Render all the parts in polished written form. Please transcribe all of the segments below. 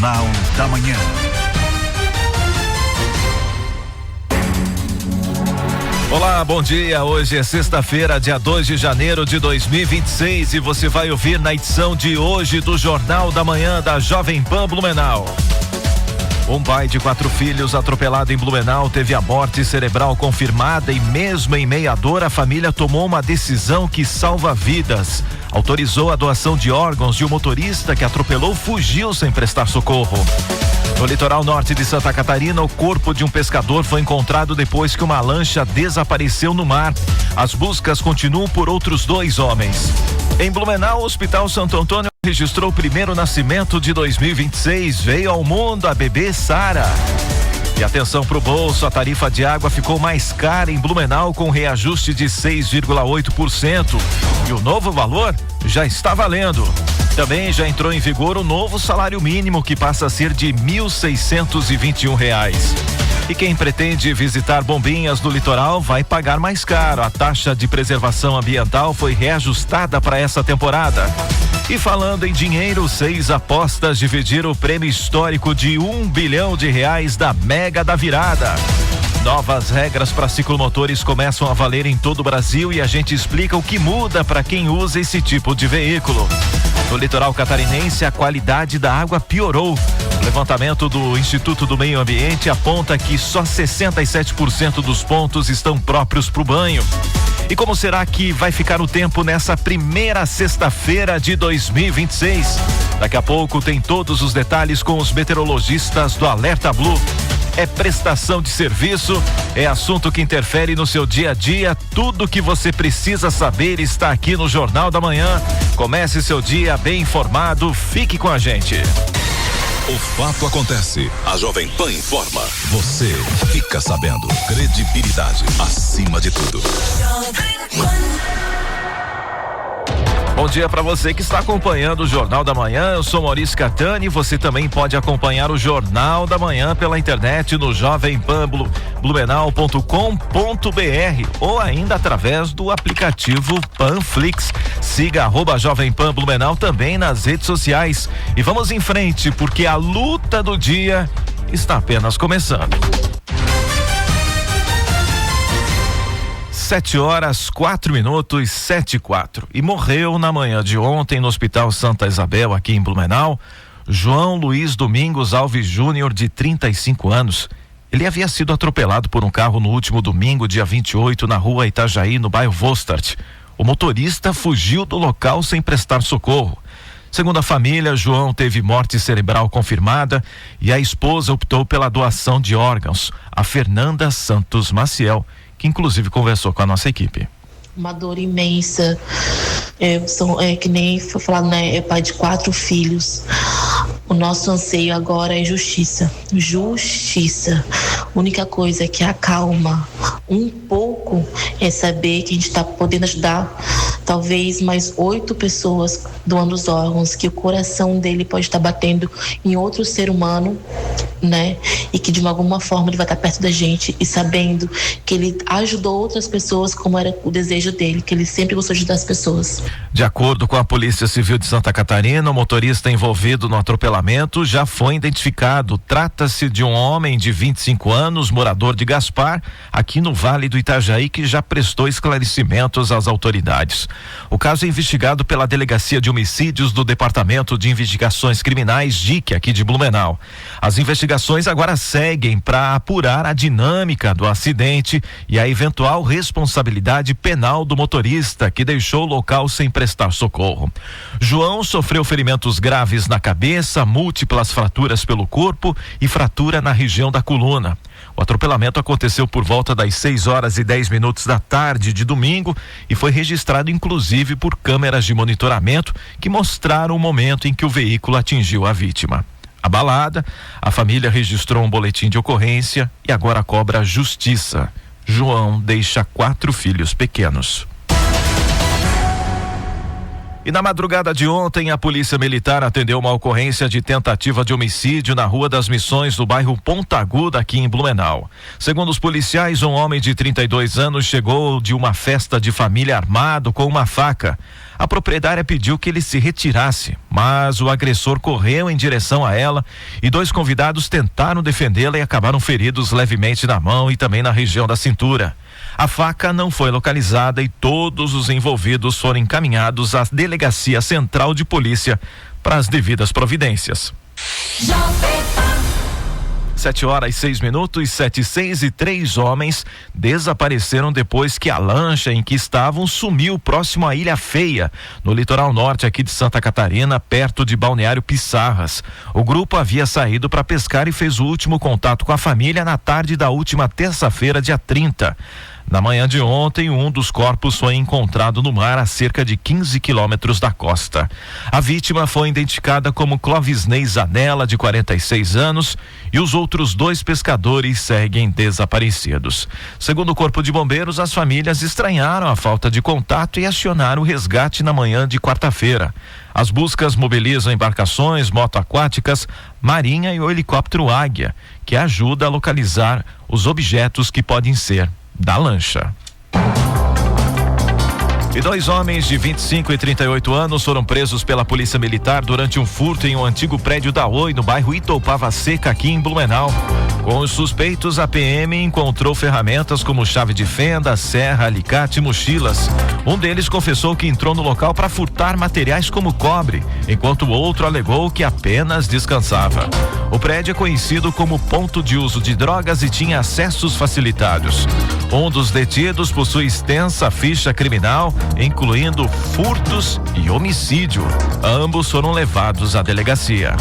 Jornal da Manhã. Olá, bom dia. Hoje é sexta-feira, dia 2 de janeiro de 2026 e você vai ouvir na edição de hoje do Jornal da Manhã da Jovem Pan Blumenau. Um pai de 4 filhos atropelado em Blumenau teve a morte cerebral confirmada e mesmo em meia dor a família tomou uma decisão que salva vidas. Autorizou a doação de órgãos de um motorista que atropelou fugiu sem prestar socorro. No litoral norte de Santa Catarina, o corpo de um pescador foi encontrado depois que uma lancha desapareceu no mar. As buscas continuam por outros 2 homens. Em Blumenau, o Hospital Santo Antônio registrou o primeiro nascimento de 2026. Veio ao mundo a bebê Sara. E atenção pro bolso, a tarifa de água ficou mais cara em Blumenau com reajuste de 6,8%. E o novo valor já está valendo. Também já entrou em vigor o novo salário mínimo que passa a ser de R$ 1.621. E quem pretende visitar Bombinhas do litoral vai pagar mais caro. A taxa de preservação ambiental foi reajustada para essa temporada. E falando em dinheiro, 6 apostas dividiram o prêmio histórico de R$1 bilhão da Mega da Virada. Novas regras para ciclomotores começam a valer em todo o Brasil e a gente explica o que muda para quem usa esse tipo de veículo. No litoral catarinense, a qualidade da água piorou. O levantamento do Instituto do Meio Ambiente aponta que só 67% dos pontos estão próprios para o banho. E como será que vai ficar o tempo nessa primeira sexta-feira de 2026? Daqui a pouco tem todos os detalhes com os meteorologistas do Alerta Blue. É prestação de serviço, é assunto que interfere no seu dia a dia. Tudo que você precisa saber está aqui no Jornal da Manhã. Comece seu dia bem informado, fique com a gente. O fato acontece, a Jovem Pan informa, você fica sabendo. Credibilidade acima de tudo. Bom dia para você que está acompanhando o Jornal da Manhã. Eu sou Maurício Catani. Você também pode acompanhar o Jornal da Manhã pela internet no jovempan.blumenau.com.br ou ainda através do aplicativo Panflix. Siga @Jovem Pan Blumenau também nas redes sociais. E vamos em frente, porque a luta do dia está apenas começando. 7h04, 7h04. E morreu na manhã de ontem no Hospital Santa Isabel, aqui em Blumenau, João Luiz Domingos Alves Júnior, de 35 anos. Ele havia sido atropelado por um carro no último domingo, dia 28, na rua Itajaí, no bairro Vostart. O motorista fugiu do local sem prestar socorro. Segundo a família, João teve morte cerebral confirmada e a esposa optou pela doação de órgãos, a Fernanda Santos Maciel, que inclusive conversou com a nossa equipe. Uma dor imensa, que nem foi falado, né? É pai de 4 filhos. O nosso anseio agora é justiça. Justiça. A única coisa que acalma um pouco é saber que a gente está podendo ajudar talvez mais 8 pessoas doando os órgãos, que o coração dele pode estar batendo em outro ser humano, né? E que de alguma forma ele vai estar perto da gente e sabendo que ele ajudou outras pessoas como era o desejo dele, que ele sempre gostou de ajudar as pessoas. De acordo com a Polícia Civil de Santa Catarina, o motorista envolvido no atropelamento já foi identificado. Trata-se de um homem de 25 anos, morador de Gaspar, aqui no Vale do Itajaí, que já prestou esclarecimentos às autoridades. O caso é investigado pela Delegacia de Homicídios do Departamento de Investigações Criminais, DIC, aqui de Blumenau. As investigações agora seguem para apurar a dinâmica do acidente e a eventual responsabilidade penal do motorista que deixou o local sem prestar socorro. João sofreu ferimentos graves na cabeça, múltiplas fraturas pelo corpo e fratura na região da coluna. O atropelamento aconteceu por volta das 6h10 da tarde de domingo e foi registrado inclusive por câmeras de monitoramento que mostraram o momento em que o veículo atingiu a vítima. Abalada, a família registrou um boletim de ocorrência e agora cobra a justiça. João deixa 4 filhos pequenos. E na madrugada de ontem, a Polícia Militar atendeu uma ocorrência de tentativa de homicídio na Rua das Missões, do bairro Ponta Aguda, aqui em Blumenau. Segundo os policiais, um homem de 32 anos chegou de uma festa de família armado com uma faca. A proprietária pediu que ele se retirasse, mas o agressor correu em direção a ela e 2 convidados tentaram defendê-la e acabaram feridos levemente na mão e também na região da cintura. A faca não foi localizada e todos os envolvidos foram encaminhados à Delegacia Central de Polícia para as devidas providências. 7h06, 7h06, e 3 homens desapareceram depois que a lancha em que estavam sumiu próximo à Ilha Feia, no litoral norte aqui de Santa Catarina, perto de Balneário Pissarras. O grupo havia saído para pescar e fez o último contato com a família na tarde da última terça-feira, dia 30. Na manhã de ontem, um dos corpos foi encontrado no mar a cerca de 15 quilômetros da costa. A vítima foi identificada como Clovisney Zanella, de 46 anos, e os outros 2 pescadores seguem desaparecidos. Segundo o Corpo de Bombeiros, as famílias estranharam a falta de contato e acionaram o resgate na manhã de quarta-feira. As buscas mobilizam embarcações, motoaquáticas, marinha e o helicóptero Águia, que ajuda a localizar os objetos que podem ser da lancha. E 2 homens de 25 e 38 anos foram presos pela Polícia Militar durante um furto em um antigo prédio da Oi, no bairro Itopava Seca, aqui em Blumenau. Com os suspeitos, a PM encontrou ferramentas como chave de fenda, serra, alicate e mochilas. Um deles confessou que entrou no local para furtar materiais como cobre, enquanto o outro alegou que apenas descansava. O prédio é conhecido como ponto de uso de drogas e tinha acessos facilitados. Um dos detidos possui extensa ficha criminal, incluindo furtos e homicídio. Ambos foram levados à delegacia.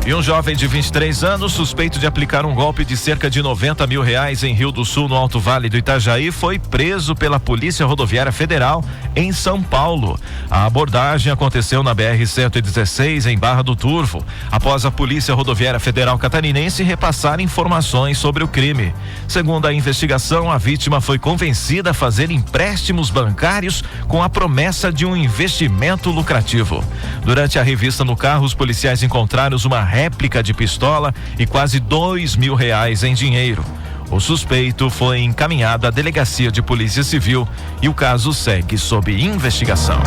E um jovem de 23 anos, suspeito de aplicar um golpe de cerca de R$90 mil em Rio do Sul, no Alto Vale do Itajaí, foi preso pela Polícia Rodoviária Federal em São Paulo. A abordagem aconteceu na BR-116, em Barra do Turvo, após a Polícia Rodoviária Federal Catarinense repassar informações sobre o crime. Segundo a investigação, a vítima foi convencida a fazer empréstimos bancários com a promessa de um investimento lucrativo. Durante a revista no carro, os policiais encontraram uma réplica de pistola e quase R$2 mil em dinheiro. O suspeito foi encaminhado à Delegacia de Polícia Civil e o caso segue sob investigação.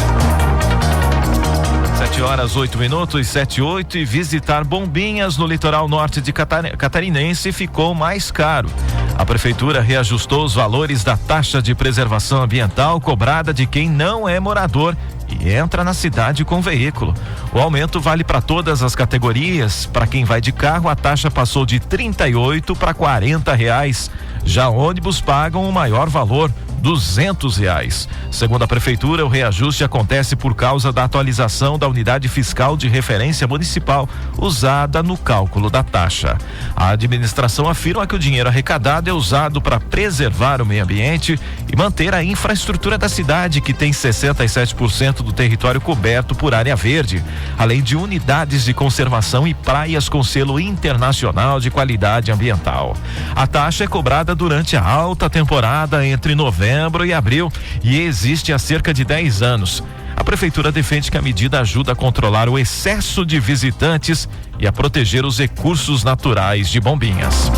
7h08, 7h08, e visitar Bombinhas no litoral norte de catarinense ficou mais caro. A prefeitura reajustou os valores da taxa de preservação ambiental cobrada de quem não é morador e entra na cidade com veículo. O aumento vale para todas as categorias. Para quem vai de carro, a taxa passou de R$38 para R$40. Já ônibus pagam o maior valor, R$200. Segundo a prefeitura, o reajuste acontece por causa da atualização da unidade fiscal de referência municipal usada no cálculo da taxa. A administração afirma que o dinheiro arrecadado é usado para preservar o meio ambiente e manter a infraestrutura da cidade, que tem 67% do território coberto por área verde, além de unidades de conservação e praias com selo internacional de qualidade ambiental. A taxa é cobrada durante a alta temporada entre novembro e abril e existe há cerca de 10 anos. A prefeitura defende que a medida ajuda a controlar o excesso de visitantes e a proteger os recursos naturais de Bombinhas.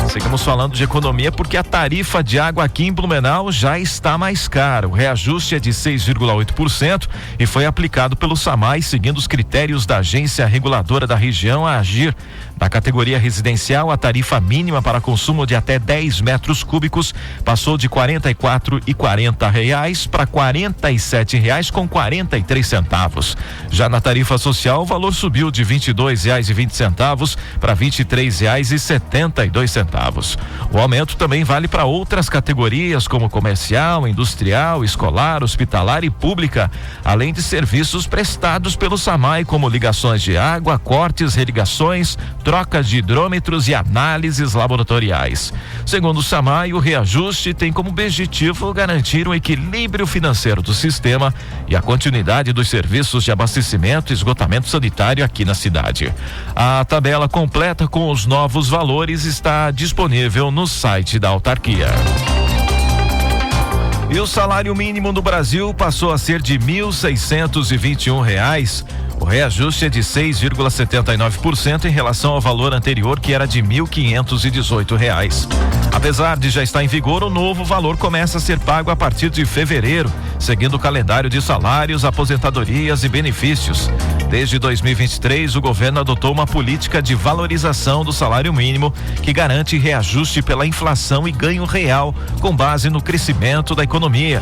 Seguimos falando de economia porque a tarifa de água aqui em Blumenau já está mais cara. O reajuste é de 6,8% e foi aplicado pelo SAMAI, seguindo os critérios da agência reguladora da região, a AGIR. Na categoria residencial, a tarifa mínima para consumo de até 10 metros cúbicos passou de R$ 44,40 para R$ 47,43. Já na tarifa social, o valor subiu de R$ 22,20 para R$ 23,72. O aumento também vale para outras categorias como comercial, industrial, escolar, hospitalar e pública, além de serviços prestados pelo SAMAI, como ligações de água, cortes, religações, trocas de hidrômetros e análises laboratoriais. Segundo o SAMAI, o reajuste tem como objetivo garantir o equilíbrio financeiro do sistema e a continuidade dos serviços de abastecimento e esgotamento sanitário aqui na cidade. A tabela completa com os novos valores está disponível no site da autarquia. E o salário mínimo no Brasil passou a ser de R$ 1.621. O reajuste é de 6,79% em relação ao valor anterior, que era de R$ 1.518. Apesar de já estar em vigor, o novo valor começa a ser pago a partir de fevereiro, seguindo o calendário de salários, aposentadorias e benefícios. Desde 2023, o governo adotou uma política de valorização do salário mínimo que garante reajuste pela inflação e ganho real com base no crescimento da economia.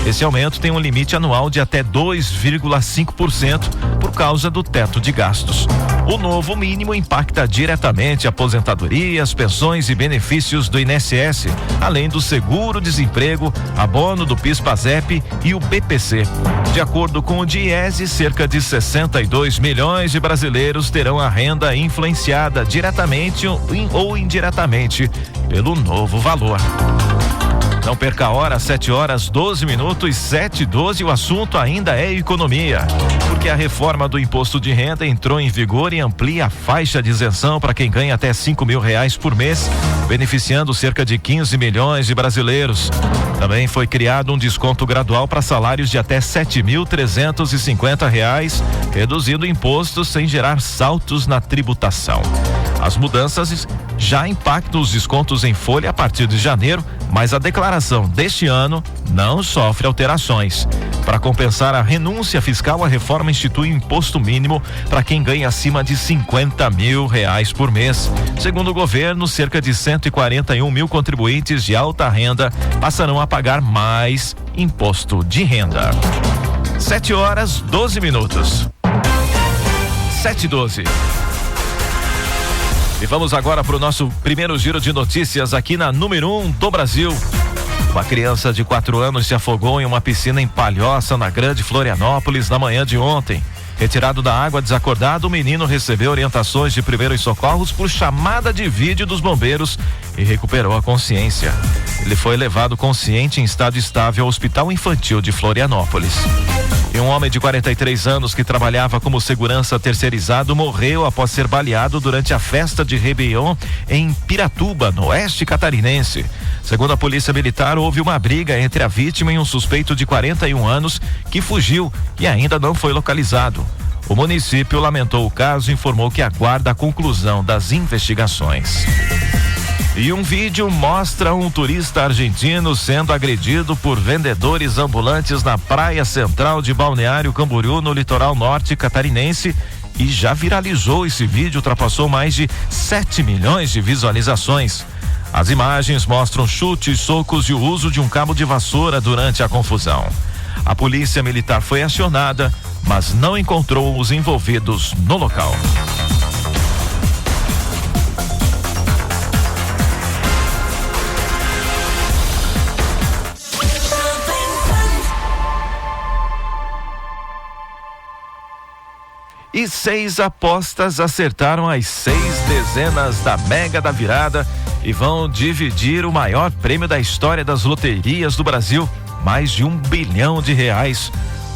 Esse aumento tem um limite anual de até 2,5% por causa do teto de gastos. O novo mínimo impacta diretamente aposentadorias, pensões e benefícios do INSS, além do seguro-desemprego, abono do PIS/PASEP e o BPC. De acordo com o DIESE, cerca de 62 milhões de brasileiros terão a renda influenciada diretamente ou indiretamente pelo novo valor. Não perca a hora, 7h12, 7h12, o assunto ainda é economia, porque a reforma do imposto de renda entrou em vigor e amplia a faixa de isenção para quem ganha até R$5.000 por mês, beneficiando cerca de 15 milhões de brasileiros. Também foi criado um desconto gradual para salários de até R$7.350, reduzindo impostos sem gerar saltos na tributação. As mudanças já impactam os descontos em folha a partir de janeiro, mas a declaração deste ano não sofre alterações. Para compensar a renúncia fiscal, a reforma institui um imposto mínimo para quem ganha acima de R$50.000 por mês. Segundo o governo, cerca de 141 mil contribuintes de alta renda passarão a pagar mais imposto de renda. 7h12. 7h12. E vamos agora para o nosso primeiro giro de notícias aqui na número 1 do Brasil. Uma criança de 4 anos se afogou em uma piscina em Palhoça, na Grande Florianópolis, na manhã de ontem. Retirado da água desacordado, o menino recebeu orientações de primeiros socorros por chamada de vídeo dos bombeiros e recuperou a consciência. Ele foi levado consciente em estado estável ao Hospital Infantil de Florianópolis. E um homem de 43 anos que trabalhava como segurança terceirizado morreu após ser baleado durante a festa de Réveillon em Piratuba, no oeste catarinense. Segundo a polícia militar, houve uma briga entre a vítima e um suspeito de 41 anos que fugiu e ainda não foi localizado. O município lamentou o caso e informou que aguarda a conclusão das investigações. E um vídeo mostra um turista argentino sendo agredido por vendedores ambulantes na praia central de Balneário Camboriú, no litoral norte catarinense, e já viralizou. Esse vídeo ultrapassou mais de 7 milhões de visualizações. As imagens mostram chutes, socos e o uso de um cabo de vassoura durante a confusão. A polícia militar foi acionada, mas não encontrou os envolvidos no local. E 6 apostas acertaram as 6 dezenas da Mega da Virada e vão dividir o maior prêmio da história das loterias do Brasil, mais de R$1 bilhão.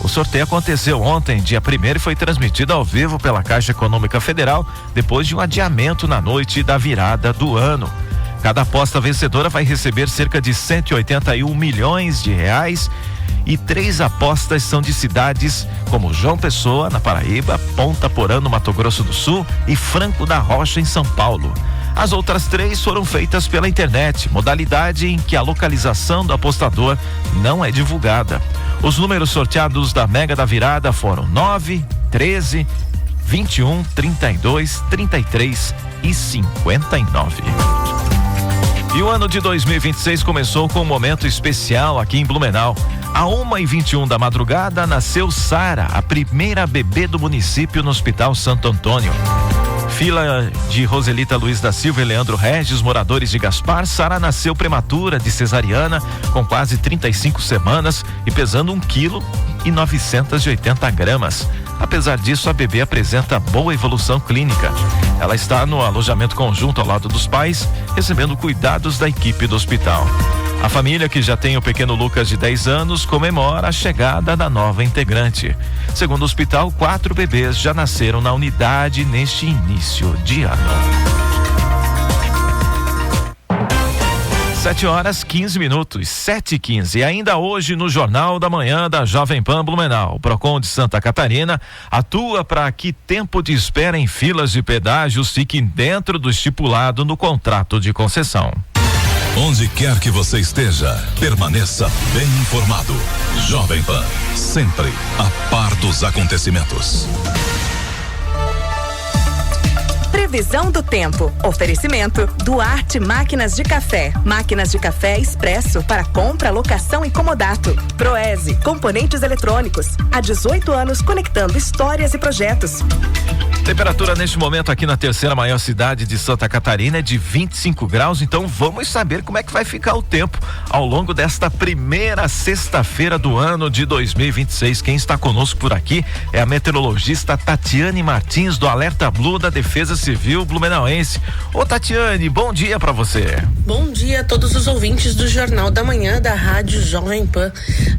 O sorteio aconteceu ontem, dia 1º, e foi transmitido ao vivo pela Caixa Econômica Federal, depois de um adiamento na noite da virada do ano. Cada aposta vencedora vai receber cerca de R$181 milhões. E 3 apostas são de cidades como João Pessoa, na Paraíba, Ponta Porã, no Mato Grosso do Sul, e Franco da Rocha, em São Paulo. As outras 3 foram feitas pela internet, modalidade em que a localização do apostador não é divulgada. Os números sorteados da Mega da Virada foram 9, 13, 21, 32, 33 e 59. E o ano de 2026 começou com um momento especial aqui em Blumenau. À 1h21 da madrugada, nasceu Sara, a primeira bebê do município no Hospital Santo Antônio. Filha de Roselita Luiz da Silva e Leandro Regis, moradores de Gaspar, Sara nasceu prematura de cesariana, com quase 35 semanas e pesando 1,980 kg. Apesar disso, a bebê apresenta boa evolução clínica. Ela está no alojamento conjunto ao lado dos pais, recebendo cuidados da equipe do hospital. A família, que já tem o pequeno Lucas de 10 anos, comemora a chegada da nova integrante. Segundo o hospital, 4 bebês já nasceram na unidade neste início de ano. 7h15, 7h15. E ainda hoje no Jornal da Manhã da Jovem Pan Blumenau, o Procon de Santa Catarina atua para que tempo de espera em filas de pedágios fique dentro do estipulado no contrato de concessão. Onde quer que você esteja, permaneça bem informado. Jovem Pan, sempre a par dos acontecimentos. Previsão do tempo. Oferecimento Duarte Máquinas de Café. Máquinas de café expresso para compra, locação e comodato. Proese, componentes eletrônicos. Há 18 anos conectando histórias e projetos. Temperatura neste momento aqui na terceira maior cidade de Santa Catarina é de 25 graus, então vamos saber como é que vai ficar o tempo ao longo desta primeira sexta-feira do ano de 2026. Quem está conosco por aqui é a meteorologista Tatiane Martins do Alerta Blue da Defesa Civil Blumenauense. Ô Tatiane, bom dia pra você. Bom dia a todos os ouvintes do Jornal da Manhã da Rádio Jovem Pan.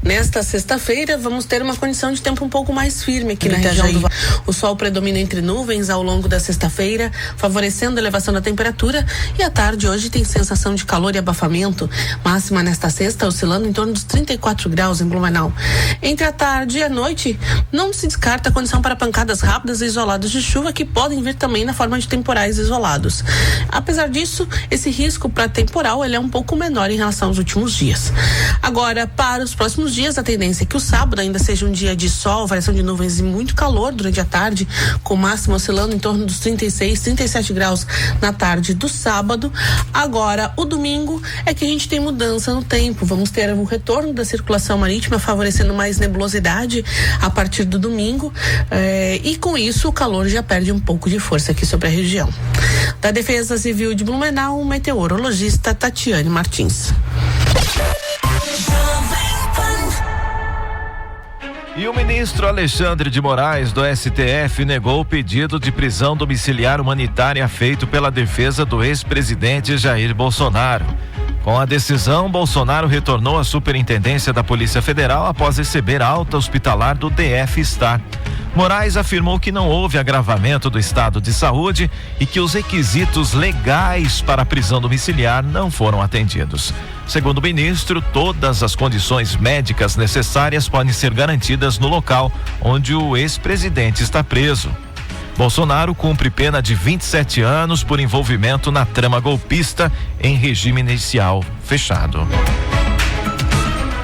Nesta sexta-feira vamos ter uma condição de tempo um pouco mais firme aqui na região do Vale. O sol predomina entre nuvens ao longo da sexta-feira, favorecendo a elevação da temperatura, e à tarde hoje tem sensação de calor e abafamento. Máxima nesta sexta oscilando em torno dos 34 graus em Blumenau. Entre a tarde e a noite não se descarta a condição para pancadas rápidas e isoladas de chuva que podem vir também na forma de temporais isolados. Apesar disso, esse risco para temporal ele é um pouco menor em relação aos últimos dias. Agora, para os próximos dias, a tendência é que o sábado ainda seja um dia de sol, variação de nuvens e muito calor durante a tarde, com máxima oscilando em torno dos 36, 37 graus na tarde do sábado. Agora, o domingo é que a gente tem mudança no tempo. Vamos ter o retorno da circulação marítima, favorecendo mais nebulosidade a partir do domingo, e com isso o calor já perde um pouco de força aqui sobre a região. Da Defesa Civil de Blumenau, meteorologista Tatiane Martins. E o ministro Alexandre de Moraes, do STF, negou o pedido de prisão domiciliar humanitária feito pela defesa do ex-presidente Jair Bolsonaro. Com a decisão, Bolsonaro retornou à Superintendência da Polícia Federal após receber alta hospitalar do DF-Star. Moraes afirmou que não houve agravamento do estado de saúde e que os requisitos legais para a prisão domiciliar não foram atendidos. Segundo o ministro, todas as condições médicas necessárias podem ser garantidas no local onde o ex-presidente está preso. Bolsonaro cumpre pena de 27 anos por envolvimento na trama golpista em regime inicial fechado.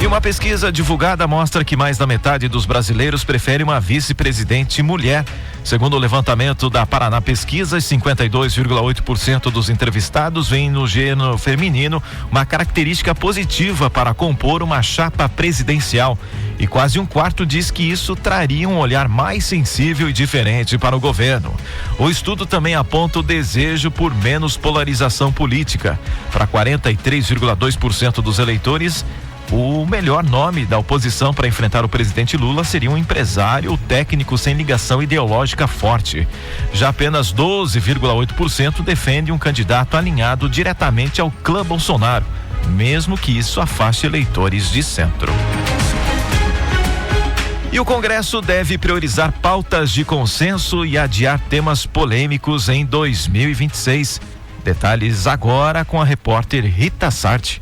E uma pesquisa divulgada mostra que mais da metade dos brasileiros prefere uma vice-presidente mulher. Segundo o levantamento da Paraná Pesquisas, 52,8% dos entrevistados veem no gênero feminino uma característica positiva para compor uma chapa presidencial. E quase um quarto diz que isso traria um olhar mais sensível e diferente para o governo. O estudo também aponta o desejo por menos polarização política. Para 43,2% dos eleitores, o melhor nome da oposição para enfrentar o presidente Lula seria um empresário ou técnico sem ligação ideológica forte. Já apenas 12,8% defende um candidato alinhado diretamente ao clã Bolsonaro, mesmo que isso afaste eleitores de centro. E o Congresso deve priorizar pautas de consenso e adiar temas polêmicos em 2026. Detalhes agora com a repórter Rita Sarti.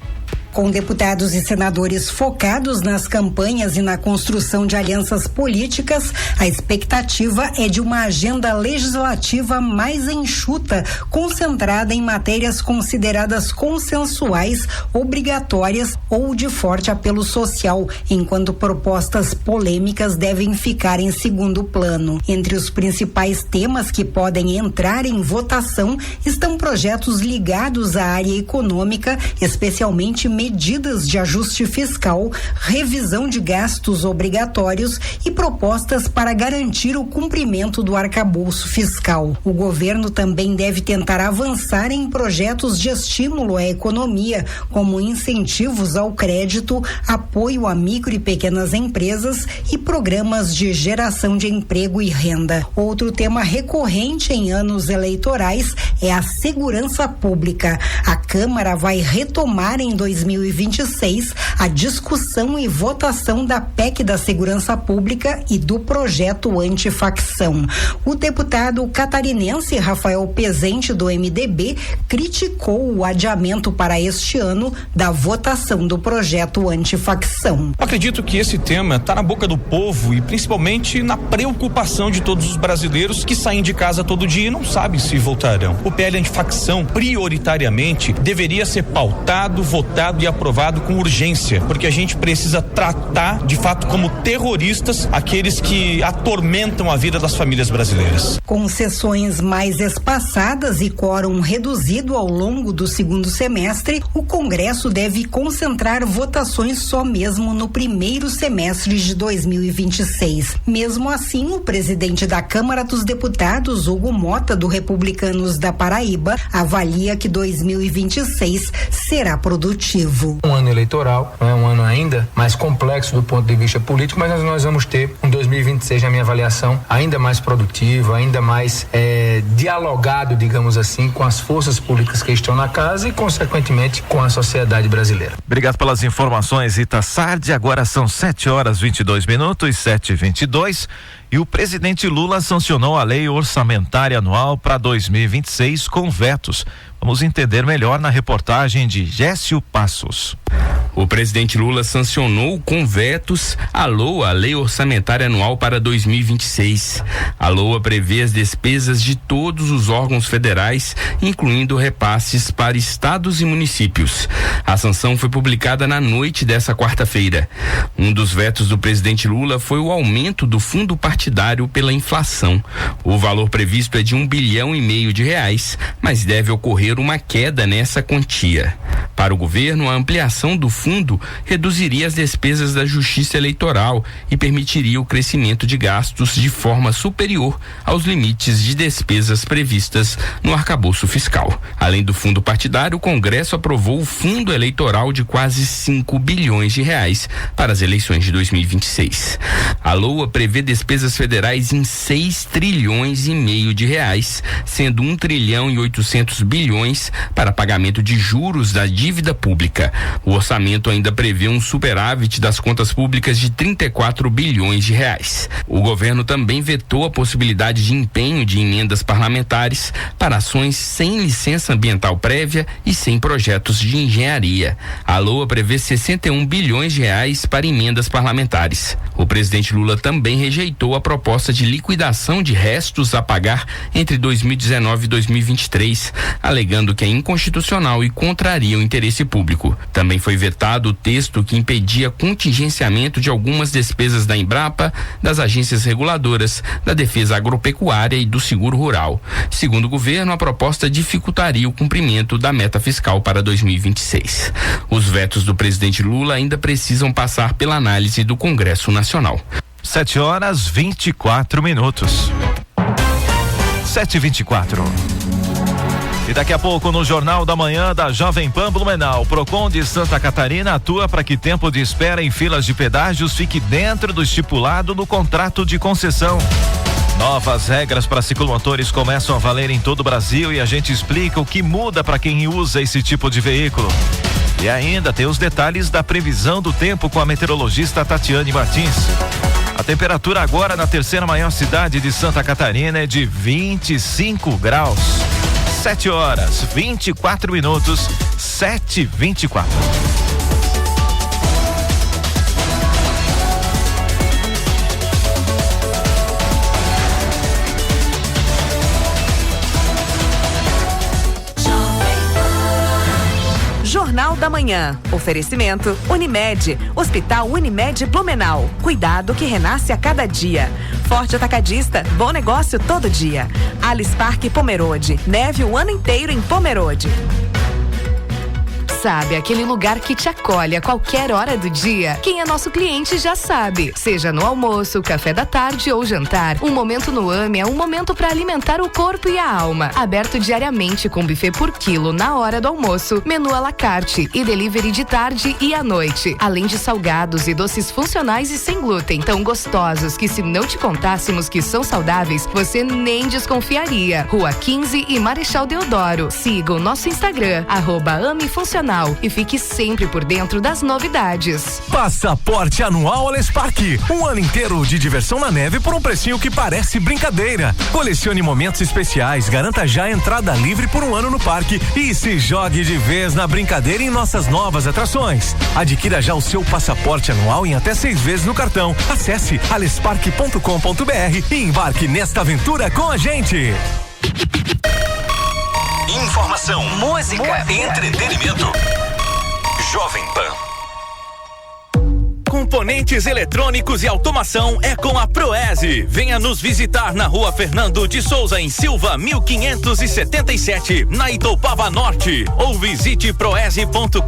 Com deputados e senadores focados nas campanhas e na construção de alianças políticas, a expectativa é de uma agenda legislativa mais enxuta, concentrada em matérias consideradas consensuais, obrigatórias ou de forte apelo social, enquanto propostas polêmicas devem ficar em segundo plano. Entre os principais temas que podem entrar em votação estão projetos ligados à área econômica, especialmente medidas de ajuste fiscal, revisão de gastos obrigatórios e propostas para garantir o cumprimento do arcabouço fiscal. O governo também deve tentar avançar em projetos de estímulo à economia, como incentivos ao crédito, apoio a micro e pequenas empresas e programas de geração de emprego e renda. Outro tema recorrente em anos eleitorais é a segurança pública. A Câmara vai retomar em 2026 2026 a discussão e votação da PEC da Segurança Pública e do projeto antifacção. O deputado catarinense Rafael Pezente, do MDB, criticou o adiamento para este ano da votação do projeto antifacção. Acredito que esse tema está na boca do povo e principalmente na preocupação de todos os brasileiros que saem de casa todo dia e não sabem se voltarão. O PL antifacção, prioritariamente, deveria ser pautado, votado e aprovado com urgência, porque a gente precisa tratar, de fato, como terroristas aqueles que atormentam a vida das famílias brasileiras. Com sessões mais espaçadas e quórum reduzido ao longo do segundo semestre, o Congresso deve concentrar votações só mesmo no primeiro semestre de 2026. Mesmo assim, o presidente da Câmara dos Deputados, Hugo Mota, do Republicanos da Paraíba, avalia que 2026 será produtivo. Um ano eleitoral, não é um ano ainda mais complexo do ponto de vista político, mas nós vamos ter um 2026, na minha avaliação, ainda mais produtivo, ainda mais dialogado, digamos assim, com as forças políticas que estão na casa e, consequentemente, com a sociedade brasileira. Obrigado pelas informações, Ita Sardi. Agora são 7h22, 7h22. E o presidente Lula sancionou a lei orçamentária anual para 2026 com vetos. Vamos entender melhor na reportagem de Gécio Passos. O presidente Lula sancionou com vetos a LOA, a Lei Orçamentária Anual para 2026. A LOA prevê as despesas de todos os órgãos federais, incluindo repasses para estados e municípios. A sanção foi publicada na noite dessa quarta-feira. Um dos vetos do presidente Lula foi o aumento do fundo partidário pela inflação. O valor previsto é de R$1,5 bilhão de reais, mas deve ocorrer uma queda nessa quantia. Para o governo, a ampliação do fundo reduziria as despesas da Justiça Eleitoral e permitiria o crescimento de gastos de forma superior aos limites de despesas previstas no arcabouço fiscal. Além do fundo partidário, o Congresso aprovou o fundo eleitoral de quase R$5 bilhões para as eleições de 2026. A LOA prevê despesas federais em R$6,5 trilhões de reais, sendo R$1,8 trilhão para pagamento de juros da dívida pública. O orçamento ainda prevê um superávit das contas públicas de R$34 bilhões. O governo também vetou a possibilidade de empenho de emendas parlamentares para ações sem licença ambiental prévia e sem projetos de engenharia. A LOA prevê R$61 bilhões para emendas parlamentares. O presidente Lula também rejeitou a proposta de liquidação de restos a pagar entre 2019 e 2023, alegando que é inconstitucional e contraria o interesse público. Também foi vetado o texto que impedia contingenciamento de algumas despesas da Embrapa, das agências reguladoras, da defesa agropecuária e do seguro rural. Segundo o governo, a proposta dificultaria o cumprimento da meta fiscal para 2026. Os vetos do presidente Lula ainda precisam passar pela análise do Congresso Nacional. 7h24. 7h24. E daqui a pouco no Jornal da Manhã da Jovem Pan Blumenau, Procon de Santa Catarina atua para que tempo de espera em filas de pedágios fique dentro do estipulado no contrato de concessão. Novas regras para ciclomotores começam a valer em todo o Brasil e a gente explica o que muda para quem usa esse tipo de veículo. E ainda tem os detalhes da previsão do tempo com a meteorologista Tatiane Martins. A temperatura agora na terceira maior cidade de Santa Catarina é de 25 graus. 7h24, 7h24. Jornal da Manhã. Oferecimento Unimed. Hospital Unimed Blumenau. Cuidado que renasce a cada dia. Forte Atacadista. Bom negócio todo dia. Alice Parque Pomerode. Neve o ano inteiro em Pomerode. Sabe, aquele lugar que te acolhe a qualquer hora do dia? Quem é nosso cliente já sabe. Seja no almoço, café da tarde ou jantar, um momento no AME é um momento para alimentar o corpo e a alma. Aberto diariamente com buffet por quilo na hora do almoço, menu à la carte e delivery de tarde e à noite. Além de salgados e doces funcionais e sem glúten, tão gostosos que se não te contássemos que são saudáveis, você nem desconfiaria. Rua 15 e Marechal Deodoro. Siga o nosso Instagram, @amefuncionais Blumenau e fique sempre por dentro das novidades. Passaporte anual Alespark. Um ano inteiro de diversão na neve por um precinho que parece brincadeira. Colecione momentos especiais, garanta já a entrada livre por um ano no parque e se jogue de vez na brincadeira em nossas novas atrações. Adquira já o seu passaporte anual em até 6 vezes no cartão. Acesse alespark.com.br e embarque nesta aventura com a gente. Informação, música, entretenimento. Jovem Pan. Componentes eletrônicos e automação é com a Proese. Venha nos visitar na Rua Fernando de Souza, em Silva, 1577, na Itoupava Norte, ou visite proese.com.br.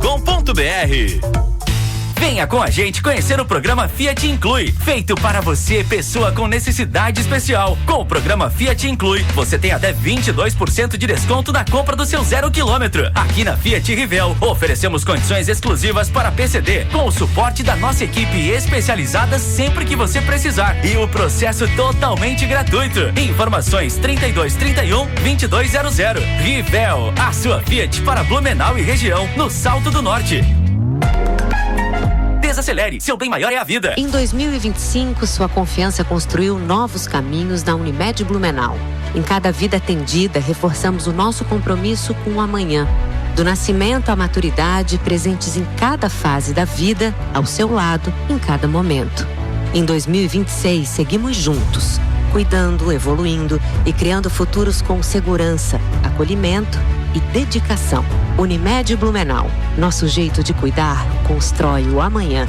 Venha com a gente conhecer o programa Fiat Inclui, feito para você, pessoa com necessidade especial. Com o programa Fiat Inclui, você tem até 22% de desconto na compra do seu 0 km. Aqui na Fiat Rivel, oferecemos condições exclusivas para PCD, com o suporte da nossa equipe especializada sempre que você precisar. E o processo totalmente gratuito. Informações 3231-2200. Rivel, a sua Fiat para Blumenau e região, no Salto do Norte. Desacelere, seu bem maior é a vida. Em 2025, sua confiança construiu novos caminhos na Unimed Blumenau. Em cada vida atendida, reforçamos o nosso compromisso com o amanhã. Do nascimento à maturidade, presentes em cada fase da vida, ao seu lado, em cada momento. Em 2026, seguimos juntos, cuidando, evoluindo e criando futuros com segurança, acolhimento e dedicação. Unimed Blumenau. Nosso jeito de cuidar constrói o amanhã.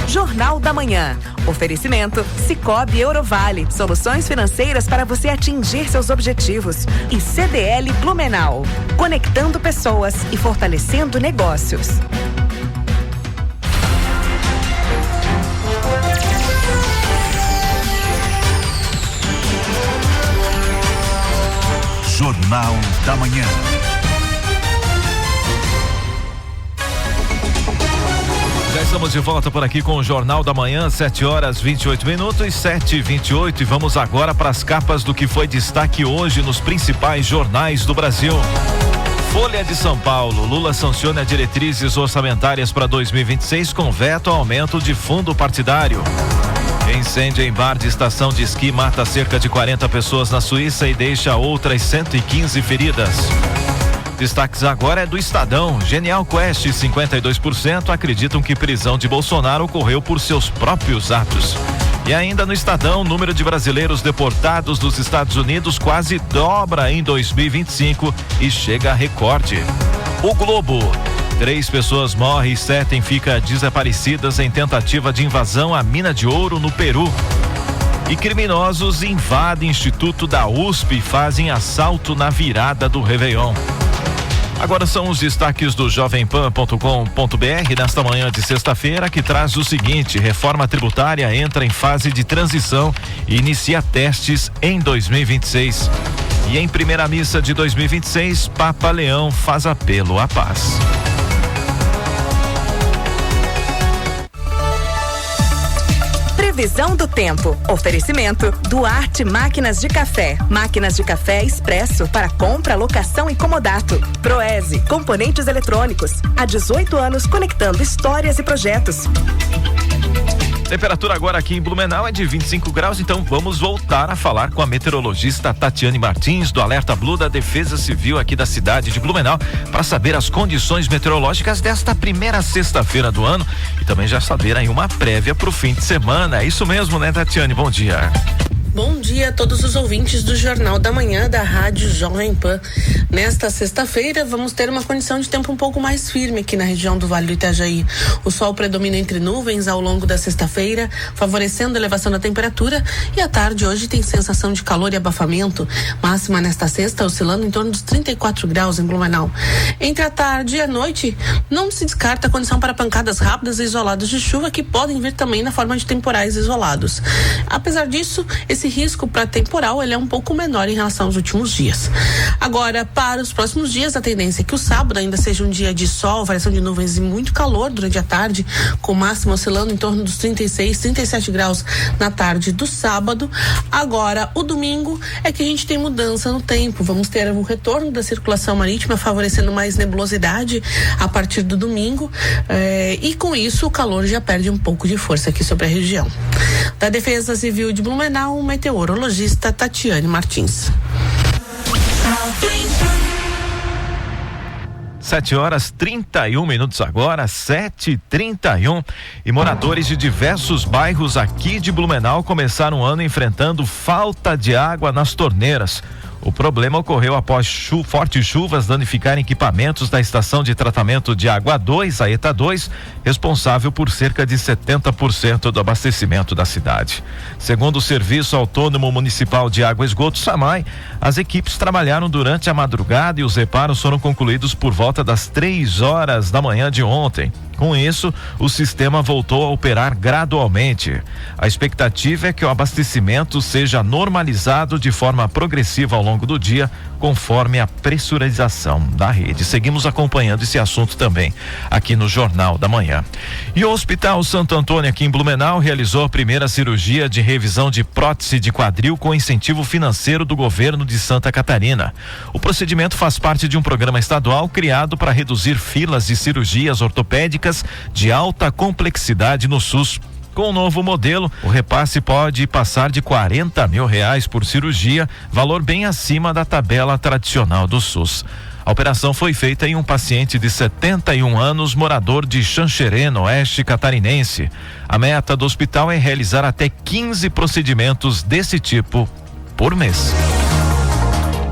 Jornal da Manhã. Oferecimento Sicoob Eurovale. Soluções financeiras para você atingir seus objetivos. E CDL Blumenau. Conectando pessoas e fortalecendo negócios. Jornal da Manhã. Já estamos de volta por aqui com o Jornal da Manhã, 7h28, 7h28, e vamos agora para as capas do que foi destaque hoje nos principais jornais do Brasil. Folha de São Paulo, Lula sanciona diretrizes orçamentárias para 2026 com veto ao aumento de fundo partidário. Incêndio em bar de estação de esqui mata cerca de 40 pessoas na Suíça e deixa outras 115 feridas. Destaques agora é do Estadão. Genial Quest, 52% acreditam que prisão de Bolsonaro ocorreu por seus próprios atos. E ainda no Estadão, o número de brasileiros deportados dos Estados Unidos quase dobra em 2025 e chega a recorde. O Globo. 3 pessoas morrem e 7 ficam desaparecidas em tentativa de invasão à mina de ouro no Peru. E criminosos invadem Instituto da USP e fazem assalto na virada do Réveillon. Agora são os destaques do jovempan.com.br nesta manhã de sexta-feira, que traz o seguinte: reforma tributária entra em fase de transição e inicia testes em 2026. E em primeira missa de 2026, Papa Leão faz apelo à paz. Previsão do tempo. Oferecimento Duarte Máquinas de Café. Máquinas de café expresso para compra, locação e comodato. Proese, componentes eletrônicos. Há 18 anos conectando histórias e projetos. Temperatura agora aqui em Blumenau é de 25 graus, então vamos voltar a falar com a meteorologista Tatiane Martins, do Alerta Blue da Defesa Civil aqui da cidade de Blumenau, para saber as condições meteorológicas desta primeira sexta-feira do ano e também já saber aí uma prévia para o fim de semana. É isso mesmo, né, Tatiane? Bom dia. Bom dia a todos os ouvintes do Jornal da Manhã da Rádio Jovem Pan. Nesta sexta-feira vamos ter uma condição de tempo um pouco mais firme aqui na região do Vale do Itajaí. O sol predomina entre nuvens ao longo da sexta-feira, favorecendo a elevação da temperatura, e à tarde hoje tem sensação de calor e abafamento. Máxima nesta sexta oscilando em torno dos 34 graus em Blumenau. Entre a tarde e a noite não se descarta a condição para pancadas rápidas e isoladas de chuva, que podem vir também na forma de temporais isolados. Apesar disso, esse esse risco para temporal ele é um pouco menor em relação aos últimos dias. Agora, para os próximos dias, a tendência é que o sábado ainda seja um dia de sol, variação de nuvens e muito calor durante a tarde, com máxima oscilando em torno dos 36, 37 graus na tarde do sábado. Agora, o domingo é que a gente tem mudança no tempo. Vamos ter o retorno da circulação marítima, favorecendo mais nebulosidade a partir do domingo, e com isso o calor já perde um pouco de força aqui sobre a região. Da Defesa Civil de Blumenau, o meteorologista Tatiane Martins. 7h31 agora, 7h31. E moradores de diversos bairros aqui de Blumenau começaram o ano enfrentando falta de água nas torneiras. O problema ocorreu após fortes chuvas danificarem equipamentos da estação de tratamento de água 2, a ETA 2, responsável por cerca de 70% do abastecimento da cidade. Segundo o Serviço Autônomo Municipal de Água e Esgoto, SAMAI, as equipes trabalharam durante a madrugada e os reparos foram concluídos por volta das 3h da manhã de ontem. Com isso, o sistema voltou a operar gradualmente. A expectativa é que o abastecimento seja normalizado de forma progressiva ao longo do dia, conforme a pressurização da rede. Seguimos acompanhando esse assunto também aqui no Jornal da Manhã. E o Hospital Santo Antônio aqui em Blumenau realizou a primeira cirurgia de revisão de prótese de quadril com incentivo financeiro do governo de Santa Catarina. O procedimento faz parte de um programa estadual criado para reduzir filas de cirurgias ortopédicas de alta complexidade no SUS. Com o novo modelo, o repasse pode passar de R$40 mil por cirurgia, valor bem acima da tabela tradicional do SUS. A operação foi feita em um paciente de 71 anos, morador de Xanxerê, no oeste catarinense. A meta do hospital é realizar até 15 procedimentos desse tipo por mês.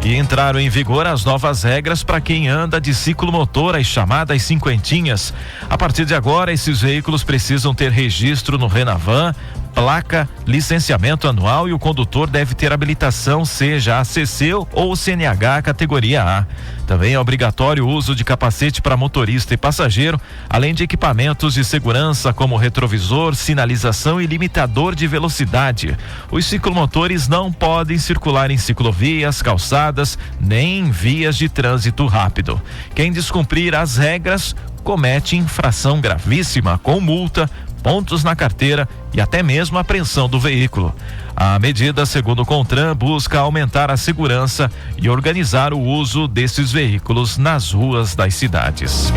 E entraram em vigor as novas regras para quem anda de ciclomotor, as chamadas cinquentinhas. A partir de agora, esses veículos precisam ter registro no Renavan, placa, licenciamento anual e o condutor deve ter habilitação, seja ACC ou CNH categoria A. Também é obrigatório o uso de capacete para motorista e passageiro, além de equipamentos de segurança como retrovisor, sinalização e limitador de velocidade. Os ciclomotores não podem circular em ciclovias, calçadas, nem em vias de trânsito rápido. Quem descumprir as regras comete infração gravíssima com multa, pontos na carteira e até mesmo apreensão do veículo. A medida, segundo o CONTRAN, busca aumentar a segurança e organizar o uso desses veículos nas ruas das cidades.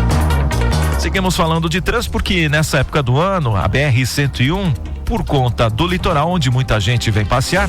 Seguimos falando de trânsito porque nessa época do ano, a BR-101, por conta do litoral onde muita gente vem passear,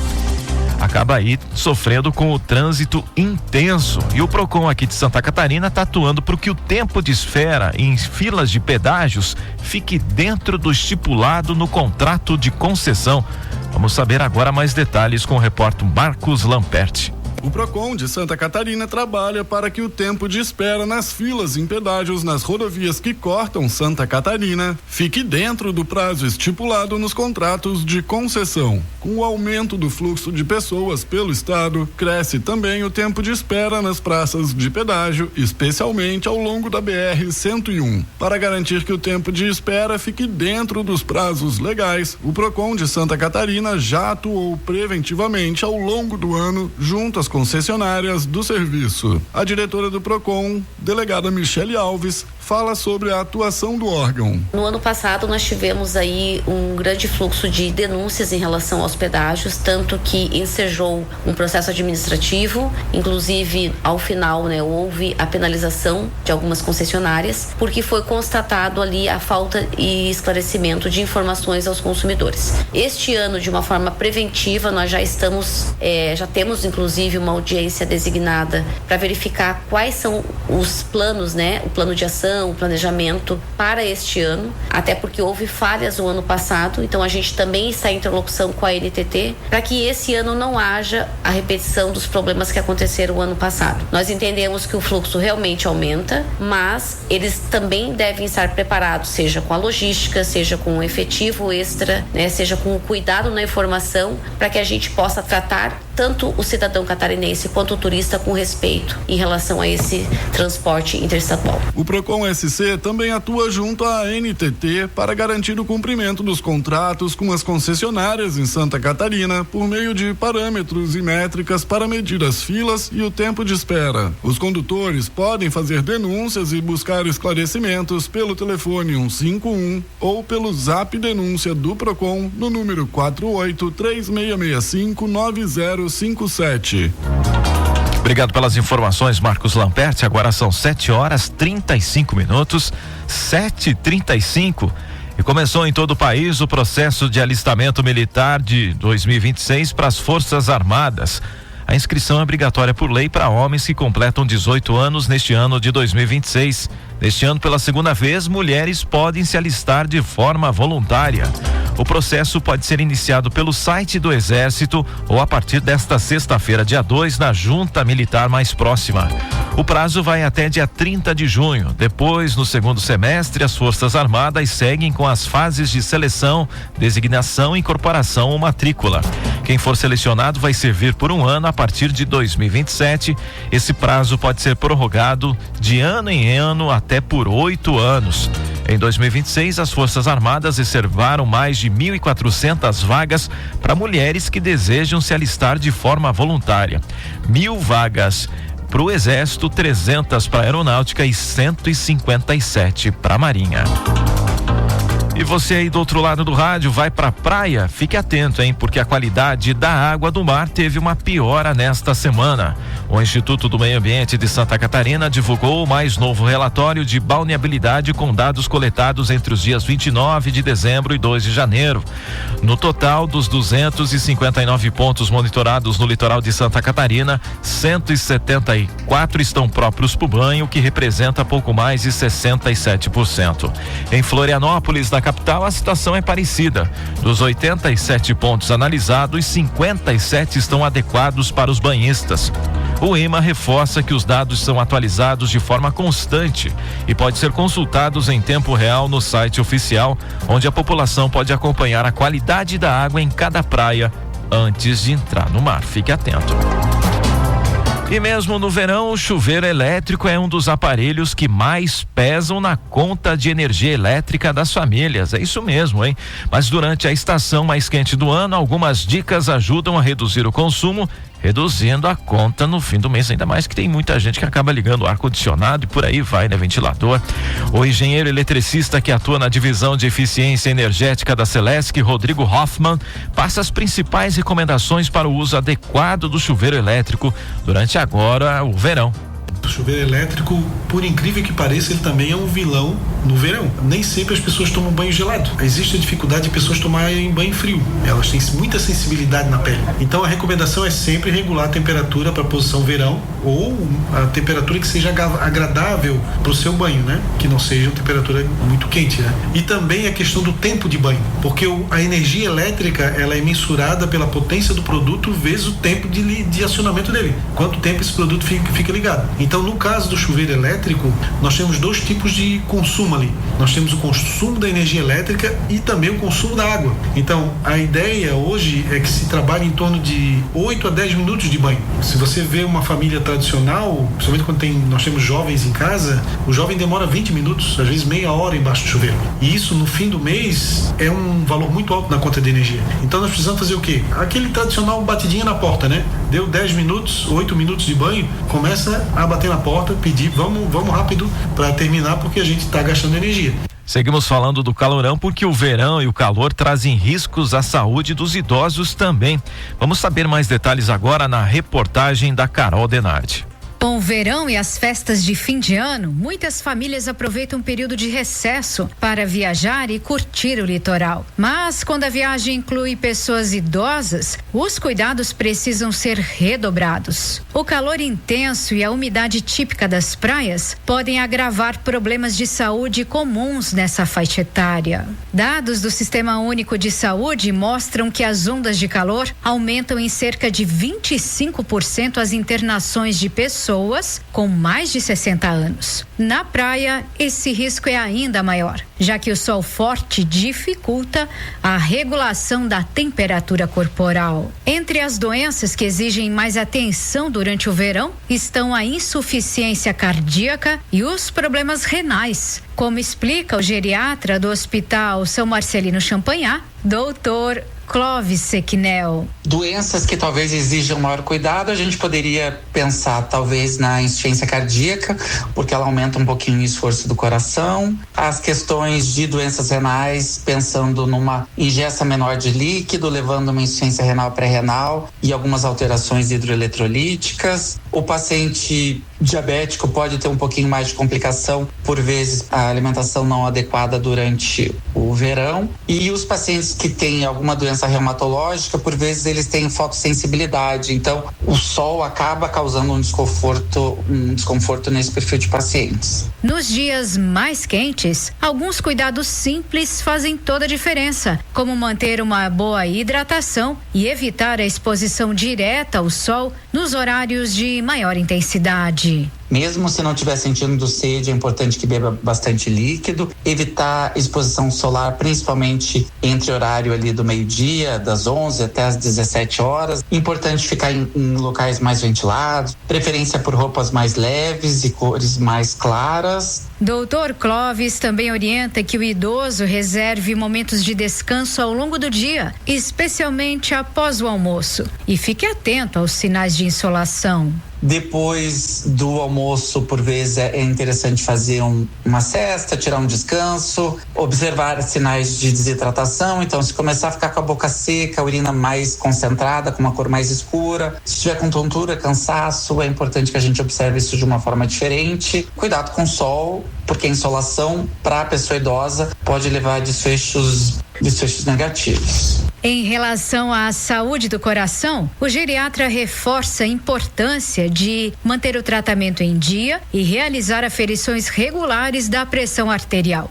acaba aí sofrendo com o trânsito intenso. E o PROCON aqui de Santa Catarina está atuando para que o tempo de espera em filas de pedágios fique dentro do estipulado no contrato de concessão. Vamos saber agora mais detalhes com o repórter Marcos Lamperti. O PROCON de Santa Catarina trabalha para que o tempo de espera nas filas em pedágios nas rodovias que cortam Santa Catarina fique dentro do prazo estipulado nos contratos de concessão. Com o aumento do fluxo de pessoas pelo estado, cresce também o tempo de espera nas praças de pedágio, especialmente ao longo da BR-101. Para garantir que o tempo de espera fique dentro dos prazos legais, o PROCON de Santa Catarina já atuou preventivamente ao longo do ano junto às concessionárias do serviço. A diretora do PROCON, delegada Michele Alves, fala sobre a atuação do órgão. No ano passado nós tivemos aí um grande fluxo de denúncias em relação aos pedágios, tanto que ensejou um processo administrativo, inclusive ao final, houve a penalização de algumas concessionárias, porque foi constatado ali a falta e esclarecimento de informações aos consumidores. Este ano, de uma forma preventiva, nós já temos inclusive uma audiência designada para verificar quais são os planos, o plano de ação, o planejamento para este ano, até porque houve falhas no ano passado, então a gente também está em interlocução com a NTT para que esse ano não haja a repetição dos problemas que aconteceram o ano passado. Nós entendemos que o fluxo realmente aumenta, mas eles também devem estar preparados, seja com a logística, seja com o efetivo extra, seja com o cuidado na informação, para que a gente possa tratar tanto o cidadão catarinense quanto o turista com respeito em relação a esse transporte interestadual. O Procon SC também atua junto à NTT para garantir o cumprimento dos contratos com as concessionárias em Santa Catarina por meio de parâmetros e métricas para medir as filas e o tempo de espera. Os condutores podem fazer denúncias e buscar esclarecimentos pelo telefone 151 ou pelo Zap Denúncia do Procon no número 48-3665-9057. Obrigado pelas informações, Marcos Lamperti. Agora são 7h35, 7h35. E começou em todo o país o processo de alistamento militar de 2026 para as Forças Armadas. A inscrição é obrigatória por lei para homens que completam 18 anos neste ano de 2026. Neste ano, pela segunda vez, mulheres podem se alistar de forma voluntária. O processo pode ser iniciado pelo site do Exército ou a partir desta sexta-feira, dia 2, na junta militar mais próxima. O prazo vai até dia 30 de junho. Depois, no segundo semestre, as Forças Armadas seguem com as fases de seleção, designação, incorporação ou matrícula. Quem for selecionado vai servir por um ano a partir de 2027. Esse prazo pode ser prorrogado de ano em ano até por 8 anos. Em 2026, as Forças Armadas reservaram mais de 1.400 vagas para mulheres que desejam se alistar de forma voluntária. 1.000 vagas para o Exército, 300 para a Aeronáutica e 157 para a Marinha. E você aí do outro lado do rádio vai pra praia? Fique atento, hein? Porque a qualidade da água do mar teve uma piora nesta semana. O Instituto do Meio Ambiente de Santa Catarina divulgou o mais novo relatório de balneabilidade com dados coletados entre os dias 29 de dezembro e 2 de janeiro. No total dos 259 pontos monitorados no litoral de Santa Catarina, 174 estão próprios para o banho, o que representa pouco mais de 67%. Em Florianópolis, na capital, a situação é parecida. Dos 87 pontos analisados, 57 estão adequados para os banhistas. O IMA reforça que os dados são atualizados de forma constante e pode ser consultados em tempo real no site oficial, onde a população pode acompanhar a qualidade da água em cada praia antes de entrar no mar. Fique atento. E mesmo no verão, o chuveiro elétrico é um dos aparelhos que mais pesam na conta de energia elétrica das famílias. É isso mesmo, hein? Mas durante a estação mais quente do ano, algumas dicas ajudam a reduzir o consumo, reduzindo a conta no fim do mês, ainda mais que tem muita gente que acaba ligando o ar-condicionado e por aí vai, né? Ventilador. O engenheiro eletricista que atua na divisão de eficiência energética da Celesc, Rodrigo Hoffman, passa as principais recomendações para o uso adequado do chuveiro elétrico durante agora o verão. O chuveiro elétrico, por incrível que pareça, ele também é um vilão no verão. Nem sempre as pessoas tomam banho gelado. Existe a dificuldade de pessoas tomarem banho frio. Elas têm muita sensibilidade na pele. Então a recomendação é sempre regular a temperatura para a posição verão ou a temperatura que seja agradável para o seu banho, né? Que não seja uma temperatura muito quente, né? E também a questão do tempo de banho, porque a energia elétrica, ela é mensurada pela potência do produto vezes o tempo de acionamento dele. Quanto tempo esse produto fica ligado. Então, no caso do chuveiro elétrico, nós temos dois tipos de consumo ali. Nós temos o consumo da energia elétrica e também o consumo da água. Então, a ideia hoje é que se trabalhe em torno de 8 a 10 minutos de banho. Se você vê uma família tradicional, principalmente quando nós temos jovens em casa, o jovem demora 20 minutos, às vezes meia hora embaixo do chuveiro. E isso, no fim do mês, é um valor muito alto na conta de energia. Então, nós precisamos fazer o quê? Aquele tradicional batidinha na porta, né? Deu 10 minutos, 8 minutos de banho, começa a bater na porta, pedir, vamos rápido para terminar, porque a gente está gastando energia. Seguimos falando do calorão porque o verão e o calor trazem riscos à saúde dos idosos também. Vamos saber mais detalhes agora na reportagem da Carol Denardi. Com o verão e as festas de fim de ano, muitas famílias aproveitam um período de recesso para viajar e curtir o litoral. Mas quando a viagem inclui pessoas idosas, os cuidados precisam ser redobrados. O calor intenso e a umidade típica das praias podem agravar problemas de saúde comuns nessa faixa etária. Dados do Sistema Único de Saúde mostram que as ondas de calor aumentam em cerca de 25% as internações de pessoas pessoas com mais de 60 anos. Na praia, esse risco é ainda maior, já que o sol forte dificulta a regulação da temperatura corporal. Entre as doenças que exigem mais atenção durante o verão estão a insuficiência cardíaca e os problemas renais, como explica o geriatra do Hospital São Marcelino Champagnat, Dr. Clóvis Sequinel. Doenças que talvez exijam maior cuidado, a gente poderia pensar talvez na insuficiência cardíaca, porque ela aumenta um pouquinho o esforço do coração. As questões de doenças renais, pensando numa ingesta menor de líquido, levando uma insuficiência renal pré-renal e algumas alterações hidroeletrolíticas. O paciente diabético pode ter um pouquinho mais de complicação, por vezes a alimentação não adequada durante o verão. E os pacientes que têm alguma doença reumatológica, por vezes eles têm fotossensibilidade, então o sol acaba causando um desconforto nesse perfil de pacientes. Nos dias mais quentes, alguns cuidados simples fazem toda a diferença, como manter uma boa hidratação e evitar a exposição direta ao sol nos horários de maior intensidade. Mesmo se não estiver sentindo sede, é importante que beba bastante líquido, evitar exposição solar, principalmente entre horário ali do meio-dia, das 11 até as 17 horas. Importante ficar em locais mais ventilados, preferência por roupas mais leves e cores mais claras. Doutor Clóvis também orienta que o idoso reserve momentos de descanso ao longo do dia, especialmente após o almoço, e fique atento aos sinais de insolação. Depois do almoço, por vezes, é interessante fazer uma siesta, tirar um descanso, observar sinais de desidratação. Então, se começar a ficar com a boca seca, a urina mais concentrada, com uma cor mais escura, se tiver com tontura, cansaço, é importante que a gente observe isso de uma forma diferente. Cuidado com o sol, porque a insolação para a pessoa idosa pode levar a desfechos negativos. Em relação à saúde do coração, o geriatra reforça a importância de manter o tratamento em dia e realizar aferições regulares da pressão arterial.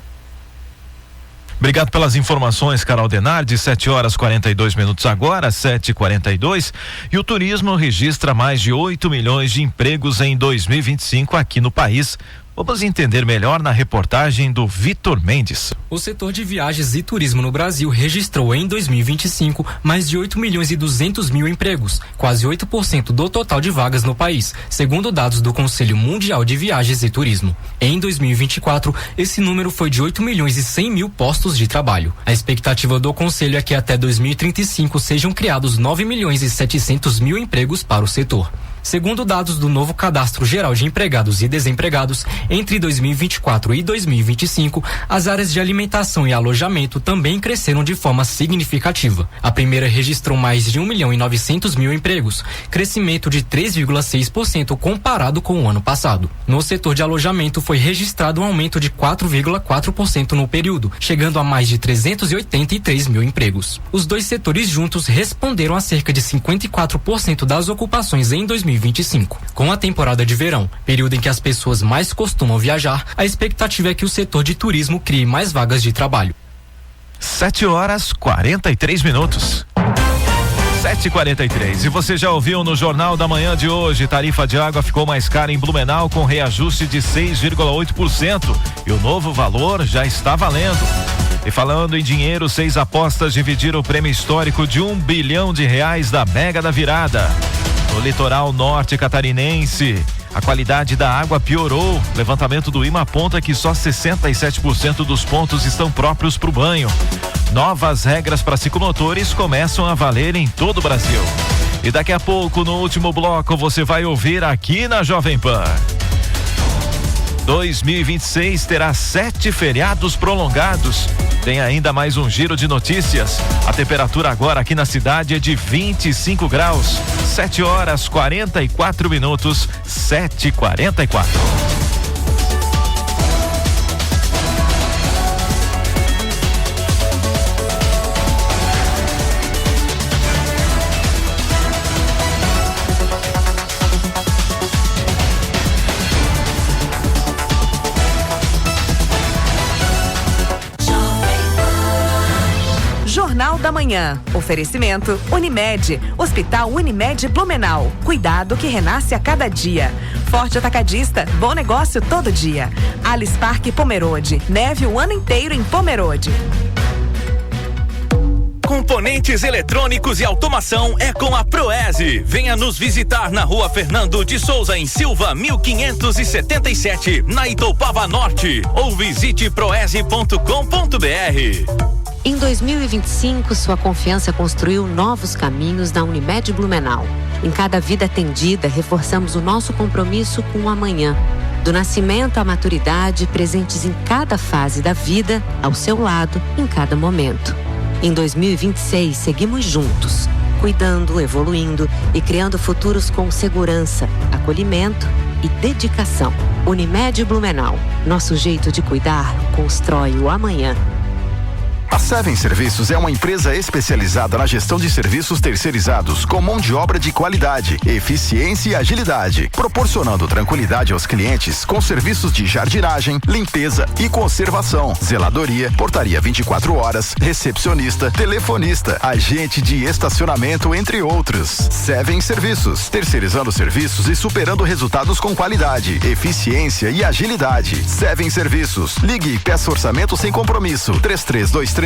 Obrigado pelas informações, Carol Denardi. 7h42 agora, 7h42. E o turismo registra mais de 8 milhões de empregos em 2025 aqui no país. Vamos entender melhor na reportagem do Vitor Mendes. O setor de viagens e turismo no Brasil registrou em 2025 mais de 8 milhões e 200 mil empregos, quase 8% do total de vagas no país, segundo dados do Conselho Mundial de Viagens e Turismo. Em 2024, esse número foi de 8 milhões e 100 mil postos de trabalho. A expectativa do Conselho é que até 2035 sejam criados 9 milhões e 700 mil empregos para o setor. Segundo dados do novo Cadastro Geral de Empregados e Desempregados, entre 2024 e 2025, as áreas de alimentação e alojamento também cresceram de forma significativa. A primeira registrou mais de 1 milhão e 900 mil empregos, crescimento de 3,6% comparado com o ano passado. No setor de alojamento foi registrado um aumento de 4,4% no período, chegando a mais de 383 mil empregos. Os dois setores juntos responderam a cerca de 54% das ocupações em 2025. Com a temporada de verão, período em que as pessoas mais costumam viajar, a expectativa é que o setor de turismo crie mais vagas de trabalho. 7h43. 7h43. E você já ouviu no Jornal da Manhã de hoje, tarifa de água ficou mais cara em Blumenau com reajuste de 6,8%. E o novo valor já está valendo. E falando em dinheiro, 6 apostas dividiram o prêmio histórico de R$1 bilhão da Mega da Virada. No litoral norte catarinense, a qualidade da água piorou. Levantamento do IMA aponta que só 67% dos pontos estão próprios para o banho. Novas regras para ciclomotores começam a valer em todo o Brasil. E daqui a pouco, no último bloco, você vai ouvir aqui na Jovem Pan. 2026 terá 7 feriados prolongados. Tem ainda mais um giro de notícias. A temperatura agora aqui na cidade é de 25 graus. 7h44. 7h44. Jornal da Manhã. Oferecimento Unimed. Hospital Unimed Blumenau. Cuidado que renasce a cada dia. Forte Atacadista. Bom negócio todo dia. Alice Parque Pomerode. Neve o ano inteiro em Pomerode. Componentes eletrônicos e automação é com a Proese. Venha nos visitar na Rua Fernando de Souza, em Silva, 1577, na Itoupava Norte, ou visite proese.com.br. Em 2025, sua confiança construiu novos caminhos na Unimed Blumenau. Em cada vida atendida, reforçamos o nosso compromisso com o amanhã. Do nascimento à maturidade, presentes em cada fase da vida, ao seu lado, em cada momento. Em 2026, seguimos juntos, cuidando, evoluindo e criando futuros com segurança, acolhimento e dedicação. Unimed Blumenau. Nosso jeito de cuidar constrói o amanhã. A Seven Serviços é uma empresa especializada na gestão de serviços terceirizados com mão de obra de qualidade, eficiência e agilidade, proporcionando tranquilidade aos clientes com serviços de jardinagem, limpeza e conservação, zeladoria, portaria 24 horas, recepcionista, telefonista, agente de estacionamento, entre outros. Seven Serviços, terceirizando serviços e superando resultados com qualidade, eficiência e agilidade. Seven Serviços. Ligue e peça orçamento sem compromisso. 3323-1746.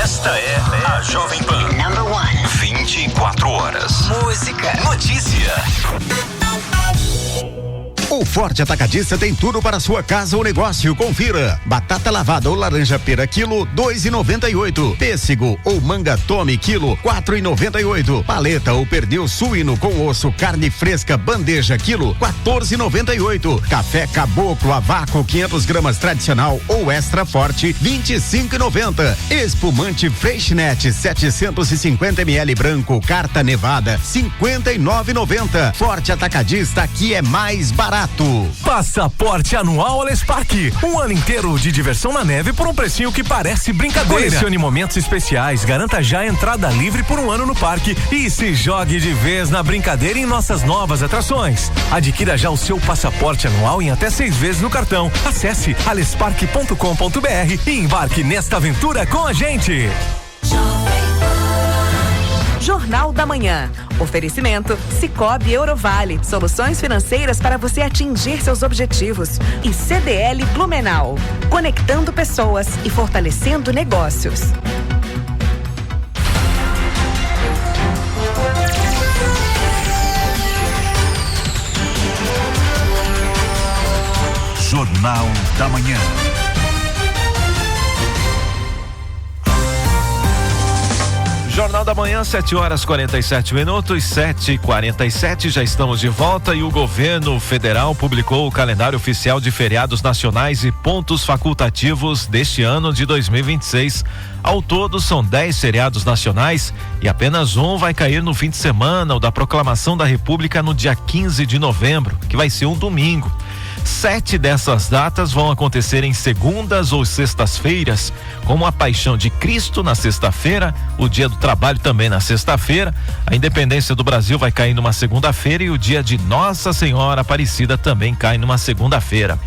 Esta é a Jovem Pan. Number 1. 24 horas. Música. Notícia. O Forte Atacadista tem tudo para sua casa ou negócio. Confira: batata lavada ou laranja pera quilo 2,98. Pêssego ou manga tome quilo 4,98. Paleta ou pernil suíno com osso carne fresca bandeja quilo 14,98. Café caboclo a vácuo 500 gramas tradicional ou extra forte 25,90. Espumante Freixnet 750 ml branco carta nevada 59,90. Forte Atacadista, aqui é mais barato. Passaporte anual Alespark. Um ano inteiro de diversão na neve por um precinho que parece brincadeira. Colecione momentos especiais, garanta já a entrada livre por um ano no parque e se jogue de vez na brincadeira em nossas novas atrações. Adquira já o seu passaporte anual em até 6 vezes no cartão. Acesse alespark.com.br e embarque nesta aventura com a gente. Jornal da Manhã. Oferecimento Sicoob Eurovale. Soluções financeiras para você atingir seus objetivos. E CDL Blumenau. Conectando pessoas e fortalecendo negócios. Jornal da Manhã. Jornal da Manhã, 7h47, 7h47, já estamos de volta e o governo federal publicou o calendário oficial de feriados nacionais e pontos facultativos deste ano de 2026. Ao todo, são 10 feriados nacionais e apenas um vai cair no fim de semana, o da Proclamação da República no dia 15 de novembro, que vai ser um domingo. 7 dessas datas vão acontecer em segundas ou sextas-feiras, como a Paixão de Cristo na sexta-feira, o Dia do Trabalho também na sexta-feira, a Independência do Brasil vai cair numa segunda-feira e o dia de Nossa Senhora Aparecida também cai numa segunda-feira.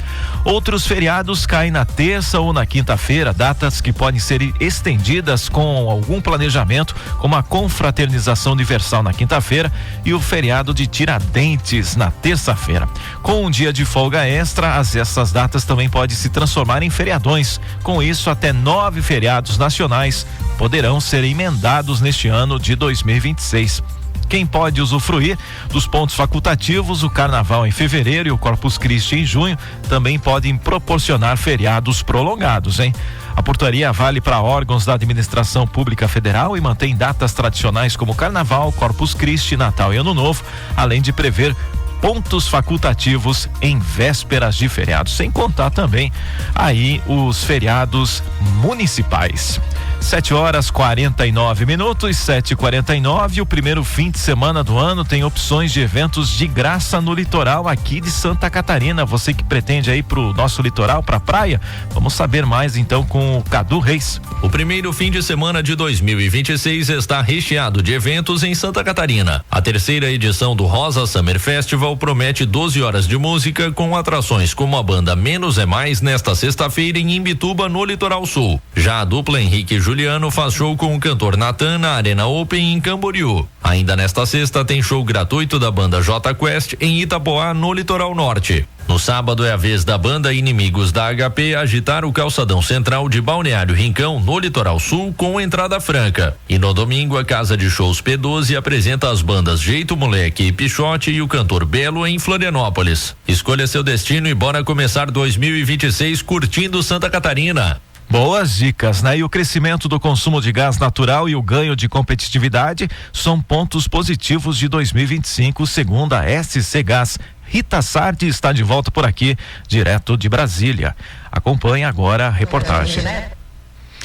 Outros feriados caem na terça ou na quinta-feira, datas que podem ser estendidas com algum planejamento, como a Confraternização Universal na quinta-feira e o feriado de Tiradentes na terça-feira. Com um dia de folga extra, essas datas também podem se transformar em feriadões. Com isso, até 9 feriados nacionais poderão ser emendados neste ano de 2026. Quem pode usufruir dos pontos facultativos, o Carnaval em fevereiro e o Corpus Christi em junho, também podem proporcionar feriados prolongados, hein? A portaria vale para órgãos da administração pública federal e mantém datas tradicionais como Carnaval, Corpus Christi, Natal e Ano Novo, além de prever pontos facultativos em vésperas de feriados, sem contar também aí os feriados municipais. 7h49, 7h49. O primeiro fim de semana do ano tem opções de eventos de graça no litoral aqui de Santa Catarina. Você que pretende ir pro nosso litoral, pra praia, vamos saber mais então com o Cadu Reis. O primeiro fim de semana de 2026 está recheado de eventos em Santa Catarina. A terceira edição do Rosa Summer Festival promete 12 horas de música com atrações como a banda Menos é Mais nesta sexta-feira em Imbituba, no Litoral Sul. Já a dupla Henrique e Juliano faz show com o cantor Natan na Arena Open em Camboriú. Ainda nesta sexta tem show gratuito da banda J Quest em Itapoá, no Litoral Norte. No sábado é a vez da banda Inimigos da HP agitar o calçadão central de Balneário Rincão, no Litoral Sul, com entrada franca. E no domingo a Casa de Shows P12 apresenta as bandas Jeito Moleque e Pichote e o cantor Belo em Florianópolis. Escolha seu destino e bora começar 2026 curtindo Santa Catarina. Boas dicas, né? E o crescimento do consumo de gás natural e o ganho de competitividade são pontos positivos de 2025, segundo a SC Gás. Rita Sardi está de volta por aqui, direto de Brasília. Acompanhe agora a reportagem.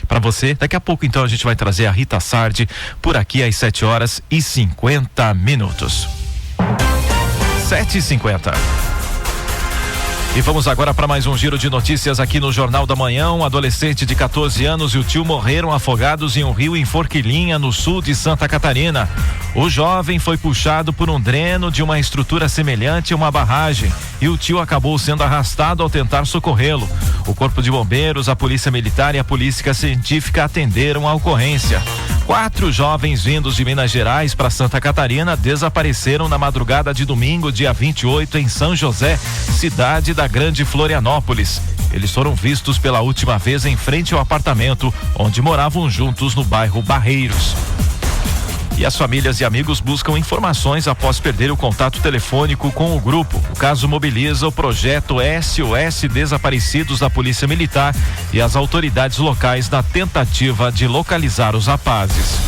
Para você, daqui a pouco então a gente vai trazer a Rita Sardi por aqui às 7h50. 7h50. E vamos agora para mais um giro de notícias aqui no Jornal da Manhã. Um adolescente de 14 anos e o tio morreram afogados em um rio em Forquilinha, no sul de Santa Catarina. O jovem foi puxado por um dreno de uma estrutura semelhante a uma barragem e o tio acabou sendo arrastado ao tentar socorrê-lo. O Corpo de Bombeiros, a Polícia Militar e a Polícia Científica atenderam a ocorrência. 4 jovens vindos de Minas Gerais para Santa Catarina desapareceram na madrugada de domingo, dia 28, em São José, cidade da Grande Florianópolis. Eles foram vistos pela última vez em frente ao apartamento onde moravam juntos no bairro Barreiros. E as famílias e amigos buscam informações após perder o contato telefônico com o grupo. O caso mobiliza o projeto SOS Desaparecidos da Polícia Militar e as autoridades locais na tentativa de localizar os rapazes.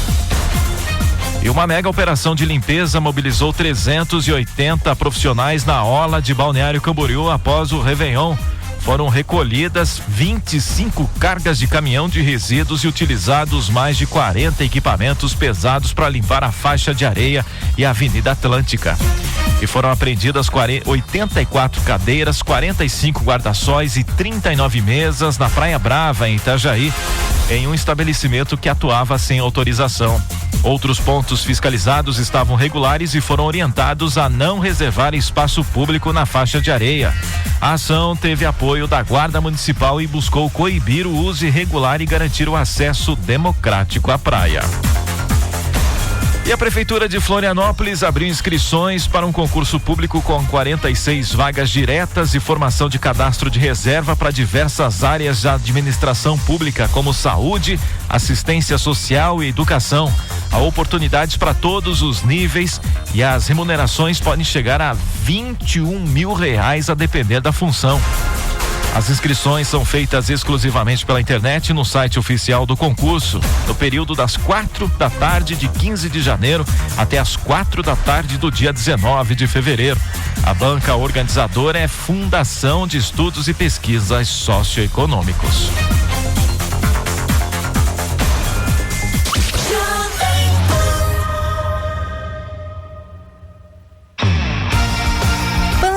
E uma mega operação de limpeza mobilizou 380 profissionais na orla de Balneário Camboriú após o Réveillon. Foram recolhidas 25 cargas de caminhão de resíduos e utilizados mais de 40 equipamentos pesados para limpar a faixa de areia e a Avenida Atlântica. E foram apreendidas 84 cadeiras, 45 guarda-sóis e 39 mesas na Praia Brava, em Itajaí, em um estabelecimento que atuava sem autorização. Outros pontos fiscalizados estavam regulares e foram orientados a não reservar espaço público na faixa de areia. A ação teve apoio da Guarda Municipal e buscou coibir o uso irregular e garantir o acesso democrático à praia. E a Prefeitura de Florianópolis abriu inscrições para um concurso público com 46 vagas diretas e formação de cadastro de reserva para diversas áreas da administração pública, como saúde, assistência social e educação. Há oportunidades para todos os níveis e as remunerações podem chegar a R$21 mil a depender da função. As inscrições são feitas exclusivamente pela internet no site oficial do concurso, no período das 4 da tarde de 15 de janeiro até as 4 da tarde do dia 19 de fevereiro. A banca organizadora é Fundação de Estudos e Pesquisas Socioeconômicos.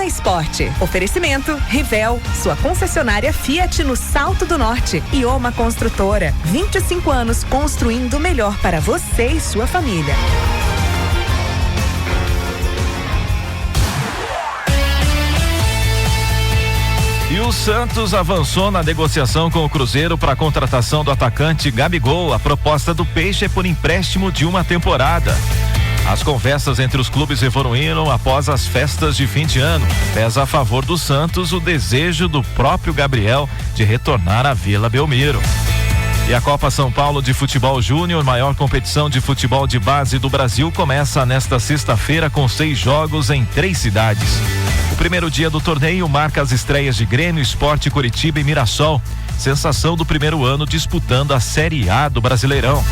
Esporte. Oferecimento Rivel, sua concessionária Fiat no Salto do Norte. E Oma Construtora, 25 anos construindo o melhor para você e sua família. E o Santos avançou na negociação com o Cruzeiro para a contratação do atacante Gabigol. A proposta do Peixe é por empréstimo de uma temporada. As conversas entre os clubes evoluíram após as festas de fim de ano. Pesa a favor do Santos o desejo do próprio Gabriel de retornar à Vila Belmiro. E a Copa São Paulo de Futebol Júnior, maior competição de futebol de base do Brasil, começa nesta sexta-feira com 6 jogos em 3 cidades. O primeiro dia do torneio marca as estreias de Grêmio, Sport, Curitiba e Mirassol. Sensação do primeiro ano disputando a Série A do Brasileirão.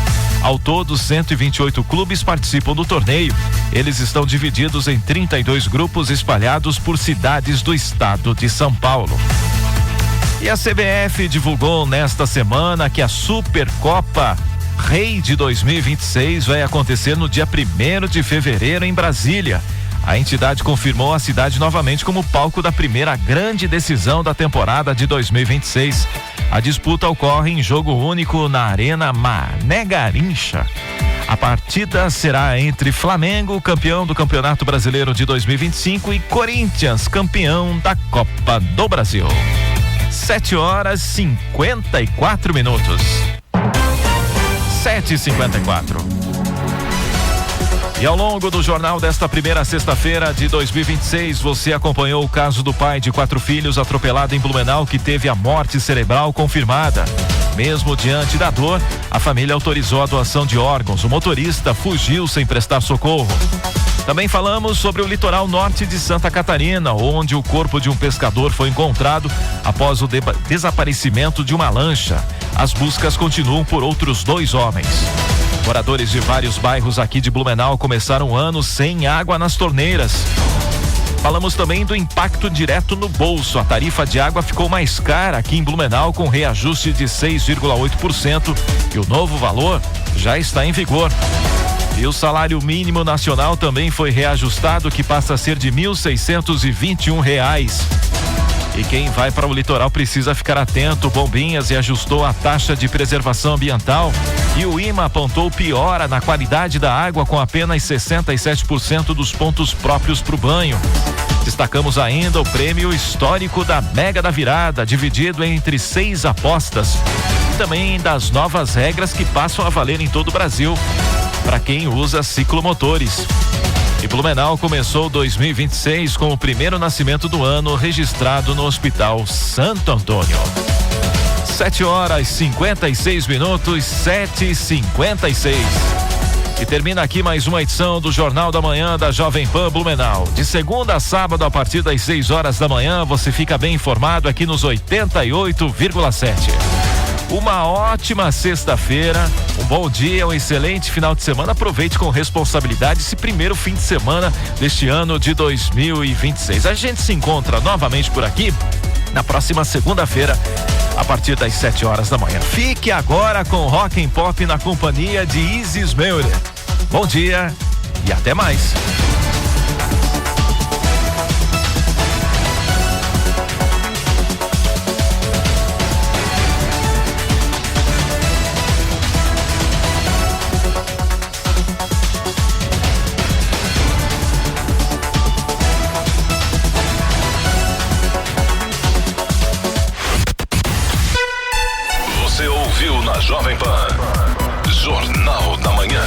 Ao todo, 128 clubes participam do torneio. Eles estão divididos em 32 grupos espalhados por cidades do estado de São Paulo. E a CBF divulgou nesta semana que a Supercopa Rei de 2026 vai acontecer no dia 1º de fevereiro em Brasília. A entidade confirmou a cidade novamente como palco da primeira grande decisão da temporada de 2026. A disputa ocorre em jogo único na Arena Mané Garrincha. A partida será entre Flamengo, campeão do Campeonato Brasileiro de 2025, e Corinthians, campeão da Copa do Brasil. 7h54. 7h54. E ao longo do jornal desta primeira sexta-feira de 2026, você acompanhou o caso do pai de 4 filhos atropelado em Blumenau, que teve a morte cerebral confirmada. Mesmo diante da dor, a família autorizou a doação de órgãos. O motorista fugiu sem prestar socorro. Também falamos sobre o litoral norte de Santa Catarina, onde o corpo de um pescador foi encontrado após o desaparecimento de uma lancha. As buscas continuam por outros 2 homens. Moradores de vários bairros aqui de Blumenau começaram o ano sem água nas torneiras. Falamos também do impacto direto no bolso. A tarifa de água ficou mais cara aqui em Blumenau, com reajuste de 6,8%, e o novo valor já está em vigor. E o salário mínimo nacional também foi reajustado, que passa a ser de R$ 1.621. E quem vai para o litoral precisa ficar atento. Bombinhas ajustou a taxa de preservação ambiental, e o IMA apontou piora na qualidade da água, com apenas 67% dos pontos próprios para o banho. Destacamos ainda o prêmio histórico da Mega da Virada, dividido entre 6 apostas, e também das novas regras que passam a valer em todo o Brasil para quem usa ciclomotores. E Blumenau começou 2026 com o primeiro nascimento do ano registrado no Hospital Santo Antônio. 7h56, 7h56. E termina aqui mais uma edição do Jornal da Manhã da Jovem Pan Blumenau. De segunda a sábado, a partir das 6 horas da manhã, você fica bem informado aqui nos 88,7. Uma ótima sexta-feira, um bom dia, um excelente final de semana. Aproveite com responsabilidade esse primeiro fim de semana deste ano de 2026. A gente se encontra novamente por aqui na próxima segunda-feira, a partir das 7 horas da manhã. Fique agora com Rock and Pop na companhia de Isis Meurer. Bom dia e até mais. Jovem Pan, Jornal da Manhã.